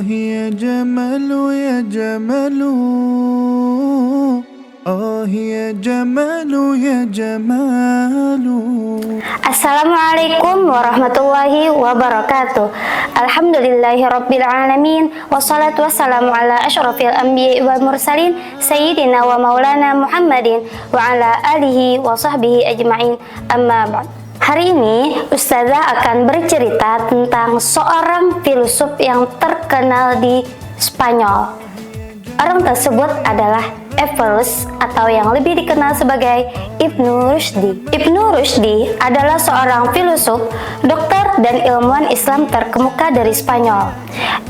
يا جمل يا جمل يا جمل يا جمال. Assalamualaikum warahmatullahi wabarakatuh. Alhamdulillahirabbil alamin, wassalatu wassalamu ala asyrafil anbiya'i wal mursalin sayyidina wa maulana Muhammadin wa ala alihi wa sahbihi ajma'in. Amma ba'd. Hari ini Ustazah akan bercerita tentang seorang filsuf yang terkenal di Spanyol. Orang tersebut adalah Averroes atau yang lebih dikenal sebagai Ibnu Rushdi. Ibnu Rushdi adalah seorang filsuf, dokter, dan ilmuwan Islam terkemuka dari Spanyol.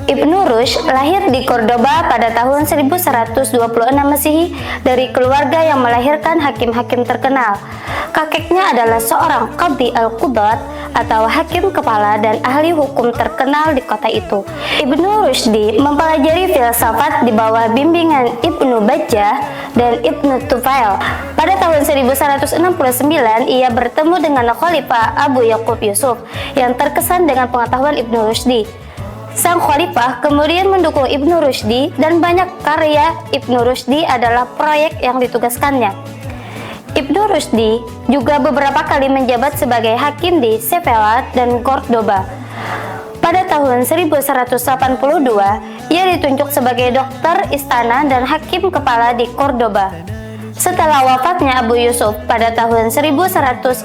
Ibnu Rushd lahir di Cordoba pada tahun 1126 Masehi dari keluarga yang melahirkan hakim-hakim terkenal. Kakeknya adalah seorang qadhi al-qudat atau hakim kepala dan ahli hukum terkenal di kota itu. Ibnu Rushdi mempelajari filsafat di bawah bimbingan Ibnu Bajjah dan Ibnu Tufail. Pada tahun 1169 ia bertemu dengan Khalifah Abu Yaqub Yusuf yang terkesan dengan pengetahuan Ibnu Rushdi. Sang khalifah kemudian mendukung Ibnu Rushdi dan banyak karya Ibnu Rushdi adalah proyek yang ditugaskannya. Ibnu Rushdi juga beberapa kali menjabat sebagai hakim di Sevilla dan Cordoba. Pada tahun 1182, ia ditunjuk sebagai dokter istana dan hakim kepala di Cordoba. Setelah wafatnya Abu Yusuf pada tahun 1184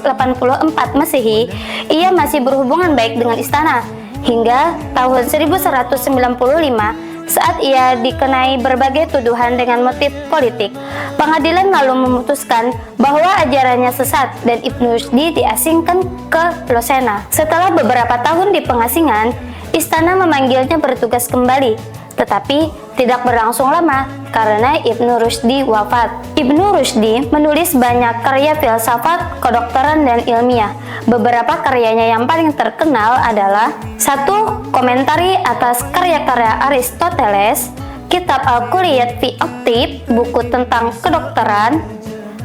Masehi, ia masih berhubungan baik dengan istana hingga tahun 1195 saat ia dikenai berbagai tuduhan dengan motif politik. Pengadilan lalu memutuskan bahwa ajarannya sesat dan Ibnu Rushdi diasingkan ke Losena. Setelah beberapa tahun di pengasingan, istana memanggilnya bertugas kembali, tetapi tidak berlangsung lama karena Ibnu Rushdi wafat. Ibnu Rushdi menulis banyak karya filsafat, kedokteran, dan ilmiah. Beberapa karyanya yang paling terkenal adalah 1. Komentari atas karya-karya Aristoteles, Kitab Al-Kulliyat fi At-Tibb, buku tentang kedokteran,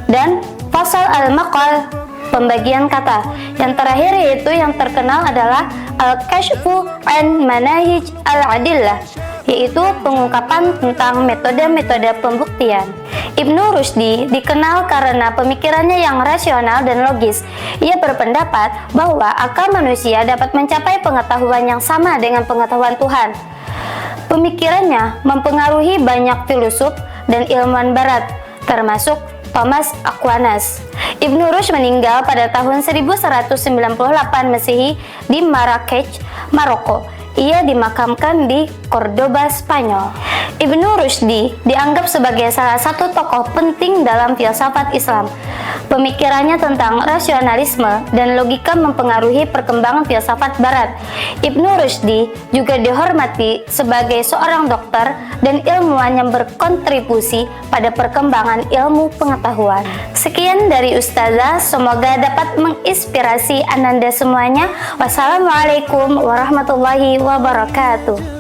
dan Fasal Al-Maqal, pembagian kata. Yang terakhir yaitu yang terkenal adalah Al-Kashfu an Manahij Al-Adillah, yaitu pengungkapan tentang metode-metode pembuktian. Ibnu Rushdi dikenal karena pemikirannya yang rasional dan logis. Ia berpendapat bahwa akal manusia dapat mencapai pengetahuan yang sama dengan pengetahuan Tuhan. Pemikirannya mempengaruhi banyak filsuf dan ilmuwan barat, termasuk Thomas Aquinas. Ibnu Rushd meninggal pada tahun 1198 Masehi di Marrakech, Maroko. Ia dimakamkan di Cordoba, Spanyol. Ibnu Rushdi dianggap sebagai salah satu tokoh penting dalam filsafat Islam. Pemikirannya tentang rasionalisme dan logika mempengaruhi perkembangan filsafat barat. Ibnu Rushdi juga dihormati sebagai seorang dokter dan ilmuwan yang berkontribusi pada perkembangan ilmu pengetahuan. Sekian dari Ustazah, semoga dapat menginspirasi Ananda semuanya. Wassalamualaikum warahmatullahi wabarakatuh.